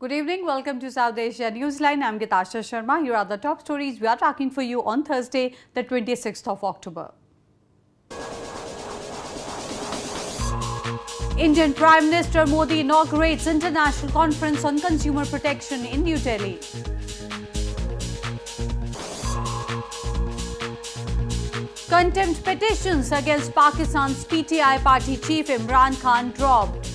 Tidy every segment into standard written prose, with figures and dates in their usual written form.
Good evening. Welcome to South Asia Newsline. I'm Asia Sharma. Here are the top stories we are tracking for you on Thursday, the 26th of October. Indian Prime Minister Modi inaugurates International Conference on Consumer Protection in New Delhi. Contempt petitions against Pakistan's PTI party chief Imran Khan dropped.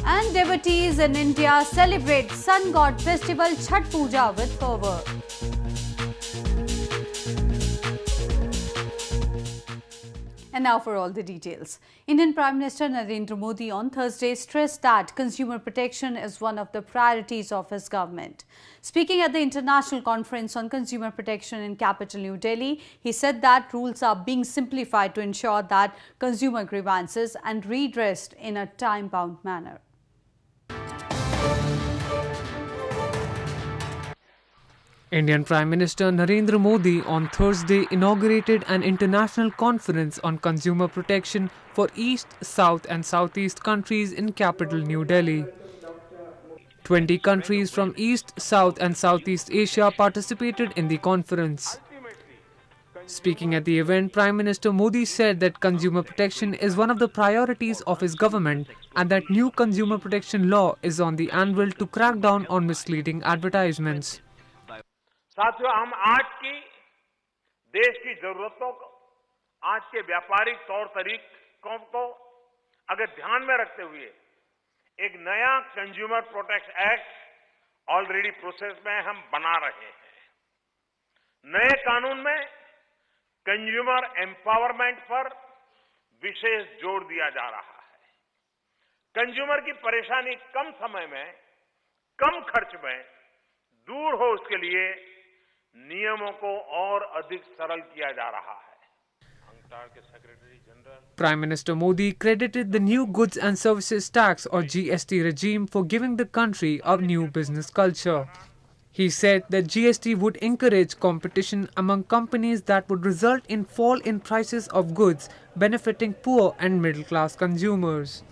And devotees in India celebrate sun god festival Chhath Puja with fervor. And now for all the details. Indian Prime Minister Narendra Modi on Thursday stressed that consumer protection is one of the priorities of his government. Speaking at the International Conference on Consumer Protection in capital New Delhi, he said that rules are being simplified to ensure that consumer grievances are redressed in a time-bound manner. Indian Prime Minister Narendra Modi on Thursday inaugurated an international conference on consumer protection for East, South and Southeast countries in capital New Delhi. 20 countries from East, South and Southeast Asia participated in the conference. Speaking at the event, Prime Minister Modi said that consumer protection is one of the priorities of his government and that new consumer protection law is on the anvil to crack down on misleading advertisements. साथियों, हम आज की देश की जरूरतों को, आज के व्यापारिक तौर तरीकों को अगर ध्यान में रखते हुए एक नया consumer protection act already process में हम बना रहे हैं। नए कानून में कंज्यूमर एम्पावरमेंट पर विशेष जोर दिया जा रहा है। कंज्यूमर की परेशानी कम समय में, कम खर्च में दूर हो, उसके लिए नियमों को और अधिक सरल किया जा रहा है। Prime Minister Modi credited the new Goods and Services Tax or GST regime for giving the country a new business culture. He said that GST would encourage competition among companies that would result in fall in prices of goods benefiting poor and middle class consumers.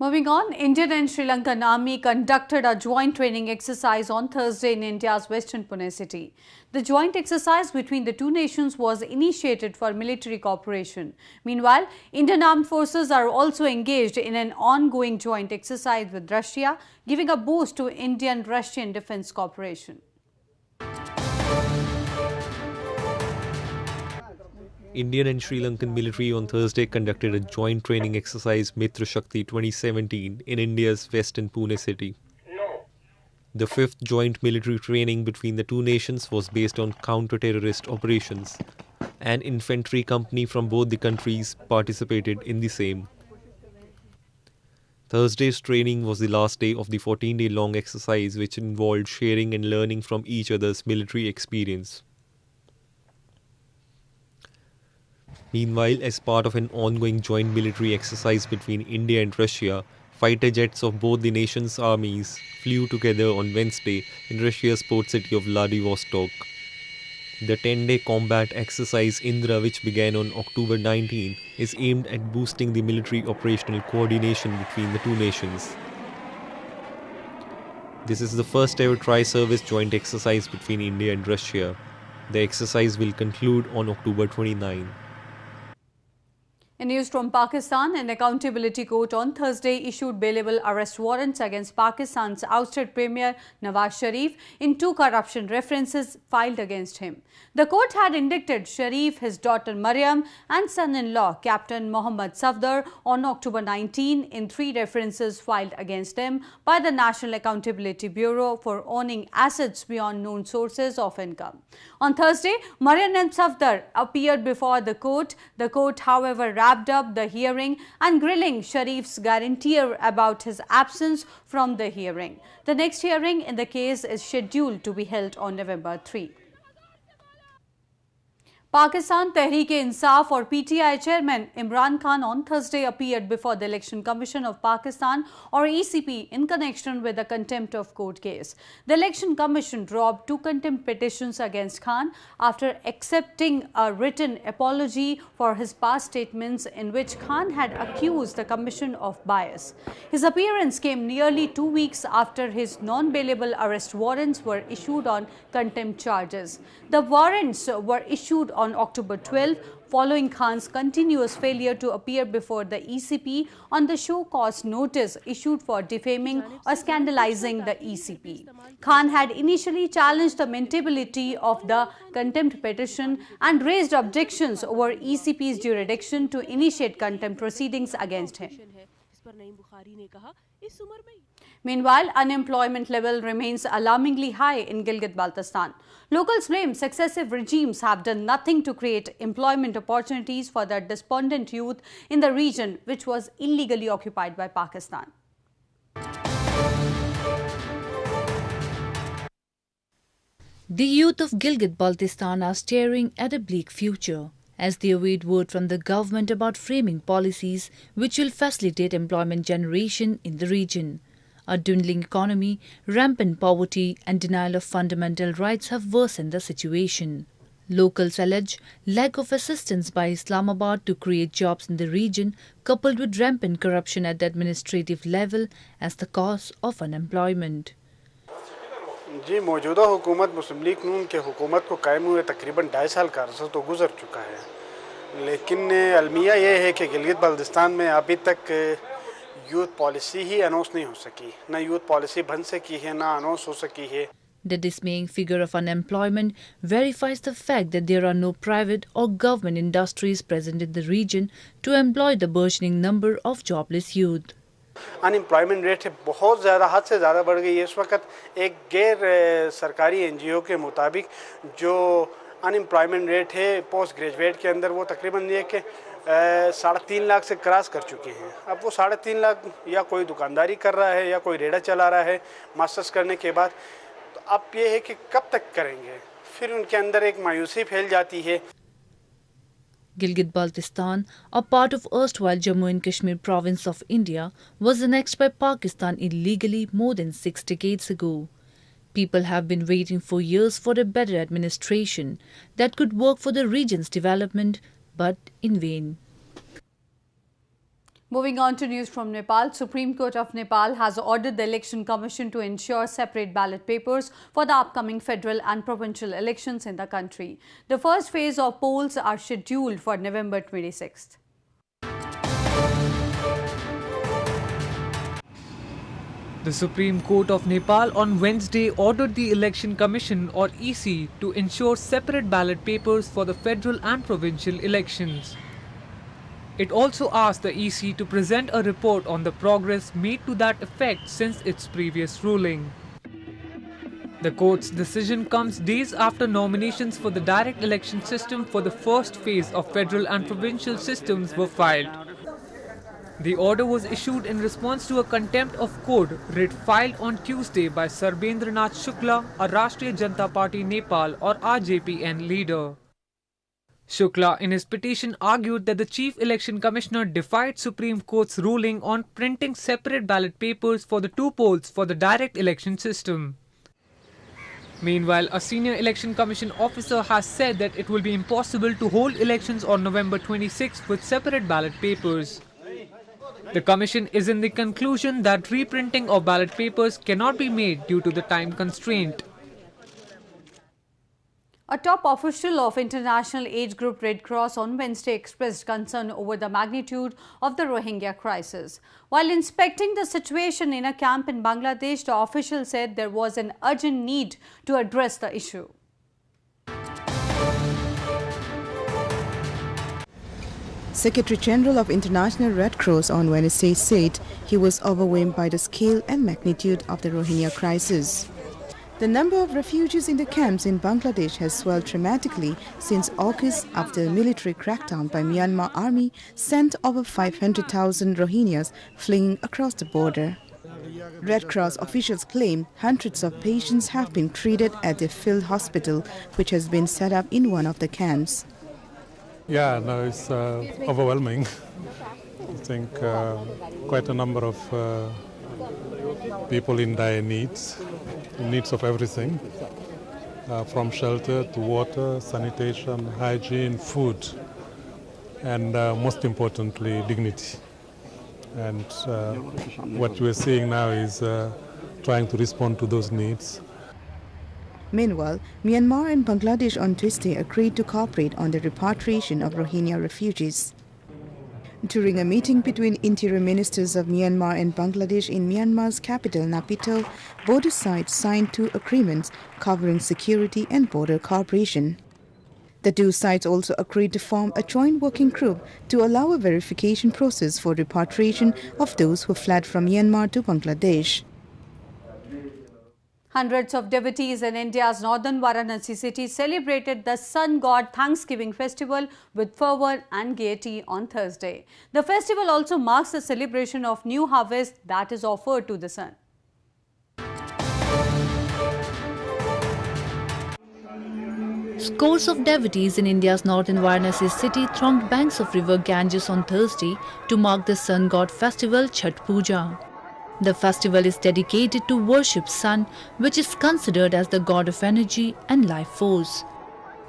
Moving on, Indian and Sri Lankan Army conducted a joint training exercise on Thursday in India's western Pune city. The joint exercise between the two nations was initiated for military cooperation. Meanwhile, Indian armed forces are also engaged in an ongoing joint exercise with Russia, giving a boost to Indian-Russian defense cooperation. Indian and Sri Lankan military on Thursday conducted a joint training exercise Mitra Shakti 2017 in India's western Pune city. The fifth joint military training between the two nations was based on counter-terrorist operations. An infantry company from both the countries participated in the same. Thursday's training was the last day of the 14-day-long exercise, which involved sharing and learning from each other's military experience. Meanwhile, as part of an ongoing joint military exercise between India and Russia, fighter jets of both the nations' armies flew together on Wednesday in Russia's port city of Vladivostok. The 10-day combat exercise Indra, which began on October 19, is aimed at boosting the military operational coordination between the two nations. This is the first ever tri-service joint exercise between India and Russia. The exercise will conclude on October 29. In news from Pakistan, an accountability court on Thursday issued bailable arrest warrants against Pakistan's ousted Premier Nawaz Sharif in two corruption references filed against him. The court had indicted Sharif, his daughter Maryam and son-in-law Captain Mohammad Safdar on October 19 in three references filed against them by the National Accountability Bureau for owning assets beyond known sources of income. On Thursday, Maryam and Safdar appeared before the court. The court, however, wrapped up the hearing and grilling Sharif's guarantor about his absence from the hearing. The next hearing in the case is scheduled to be held on November 3. Pakistan Tehreek-i-Insaf or PTI chairman Imran Khan on Thursday appeared before the Election Commission of Pakistan or ECP in connection with the contempt of court case. The Election Commission dropped 2 contempt petitions against Khan after accepting a written apology for his past statements in which Khan had accused the commission of bias. His appearance came nearly 2 weeks after his non-bailable arrest warrants were issued on contempt charges. The warrants were issued on October 12 following Khan's continuous failure to appear before the ECP on the show cause notice issued for defaming or scandalizing the ECP. Khan had initially challenged the maintainability of the contempt petition and raised objections over ECP's jurisdiction to initiate contempt proceedings against him. Meanwhile, unemployment level remains alarmingly high in Gilgit-Baltistan. Locals blame successive regimes have done nothing to create employment opportunities for the despondent youth in the region, which was illegally occupied by Pakistan. The youth of Gilgit-Baltistan are staring at a bleak future as they await word from the government about framing policies which will facilitate employment generation in the region. A dwindling economy, rampant poverty and denial of fundamental rights have worsened the situation. Locals allege lack of assistance by Islamabad to create jobs in the region, coupled with rampant corruption at the administrative level as the cause of unemployment. जी मौजूदा हुकूमत मुस्लिम league नून के हुकूमत को कायम हुए तकरीबन 2.5 साल का अरसा तो गुजर चुका है, लेकिन अलमिया ये है कि गिलगित बल्तिस्तान में अभी तक यूथ पॉलिसी ही अनाउंस नहीं हो सकी, ना यूथ पॉलिसी बन सकी है, ना अनाउंस हो सकी है. The dismaying figure of unemployment verifies the fact that there are no private or government industries present in the region to employ the burgeoning number of jobless youth. Unemployment rate बहुत ज़्यादा, हद से ज़्यादा बढ़ गई है. इस वक्त एक गैर सरकारी NGO के मुताबिक जो अनएम्प्लॉयमेंट रेट है पोस्ट ग्रेजुएट के अंदर वो तकरीबन ये कि 3.5 लाख से क्रॉस कर चुके हैं. अब वो 3.5 लाख या कोई दुकानदारी कर रहा है या कोई रेड़ा चला रहा है मास्टर्स करने के बाद. तो अब ये है कि कब तक करेंगे, फिर उनके अंदर एक मायूसी फैल जाती है. Gilgit-Baltistan, a part of erstwhile Jammu and Kashmir province of India, was annexed by Pakistan illegally more than 6 decades ago. People have been waiting for years for a better administration that could work for the region's development, but in vain. Moving on to news from Nepal, Supreme Court of Nepal has ordered the Election Commission to ensure separate ballot papers for the upcoming federal and provincial elections in the country. The first phase of polls are scheduled for November 26th. The Supreme Court of Nepal on Wednesday ordered the Election Commission or EC to ensure separate ballot papers for the federal and provincial elections. It also asked the EC to present a report on the progress made to that effect since its previous ruling. The court's decision comes days after nominations for the direct election system for the first phase of federal and provincial systems were filed. The order was issued in response to a contempt of court writ filed on Tuesday by Sarbendranath Shukla, a Rashtriya Janata Party Nepal or RJPN leader. Shukla in his petition argued that the Chief Election Commissioner defied Supreme Court's ruling on printing separate ballot papers for the 2 polls for the direct election system. Meanwhile, a senior Election Commission officer has said that it will be impossible to hold elections on November 26 with separate ballot papers. The Commission is in the conclusion that reprinting of ballot papers cannot be made due to the time constraint. A top official of International Age Group Red Cross on Wednesday expressed concern over the magnitude of the Rohingya crisis. While inspecting the situation in a camp in Bangladesh, the official said there was an urgent need to address the issue. Secretary General of International Red Cross on Wednesday said he was overwhelmed by the scale and magnitude of the Rohingya crisis. The number of refugees in the camps in Bangladesh has swelled dramatically since August after a military crackdown by Myanmar army sent over 500,000 Rohingyas fleeing across the border. Red Cross officials claim hundreds of patients have been treated at the field hospital which has been set up in one of the camps. Yeah, no, it's overwhelming. I think quite a number of people in dire needs of everything, from shelter to water, sanitation, hygiene, food, and most importantly, dignity. And what we're seeing now is trying to respond to those needs. Meanwhile, Myanmar and Bangladesh on Tuesday agreed to cooperate on the repatriation of Rohingya refugees. During a meeting between interior ministers of Myanmar and Bangladesh in Myanmar's capital, Naypyidaw, both sides signed 2 agreements covering security and border cooperation. The 2 sides also agreed to form a joint working group to allow a verification process for repatriation of those who fled from Myanmar to Bangladesh. Hundreds of devotees in India's northern Varanasi city celebrated the Sun God Thanksgiving festival with fervor and gaiety on Thursday. The festival also marks the celebration of new harvest that is offered to the sun. Scores of devotees in India's northern Varanasi city thronged banks of river Ganges on Thursday to mark the sun god festival Chhath Puja. The festival is dedicated to worship sun, which is considered as the god of energy and life force.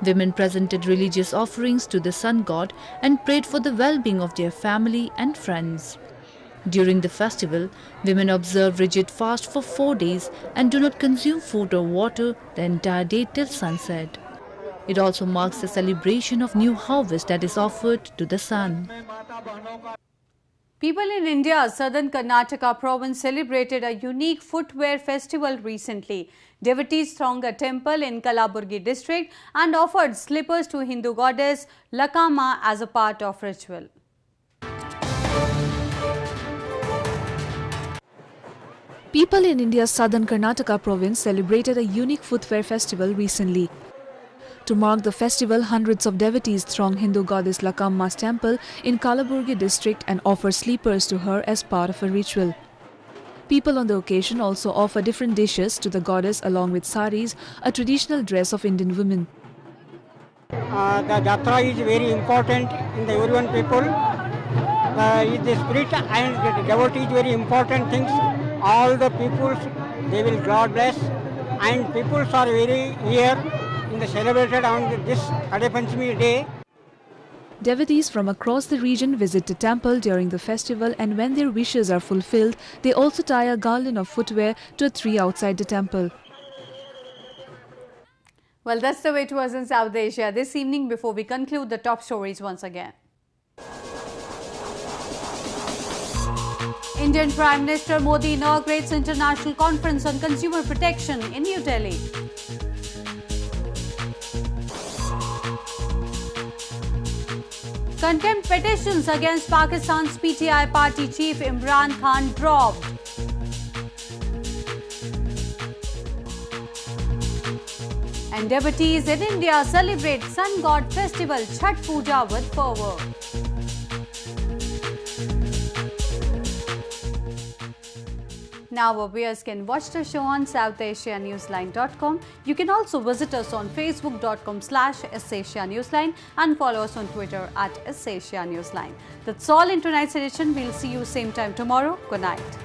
Women presented religious offerings to the sun god and prayed for the well-being of their family and friends. During the festival, women observe rigid fast for 4 days and do not consume food or water the entire day till sunset. It also marks the celebration of new harvest that is offered to the sun. People in India's southern Karnataka province celebrated a unique footwear festival recently. Devotees thronged a temple in Kalaburgi district and offered slippers to Hindu goddess Lakama as a part of ritual. People in India's southern Karnataka province celebrated a unique footwear festival recently. To mark the festival, hundreds of devotees thronged Hindu goddess Lakamma's temple in Kalaburgi district and offered sleepers to her as part of a ritual. People on the occasion also offer different dishes to the goddess along with saris, a traditional dress of Indian women. The Jatra is very important in the everyone people. The spirit and the devotee is very important things. All the peoples, they will God bless, and peoples are very here in the celebrated on this Ade Panchami day. Devotees from across the region visit the temple during the festival, and when their wishes are fulfilled, they also tie a garland of footwear to a tree outside the temple. Well, that's the way it was in South Asia this evening. Before we conclude, the top stories once again. Indian Prime Minister Modi inaugurates International Conference on Consumer Protection in New Delhi. Contempt petitions against Pakistan's PTI party chief Imran Khan dropped. And devotees in India celebrate sun god festival Chhath Puja with fervor. Now our viewers can watch the show on SouthAsiaNewsline.com. You can also visit us on Facebook.com/SAsiaNewsline and follow us on Twitter @SAsiaNewsline. That's all in tonight's edition. We'll see you same time tomorrow. Good night.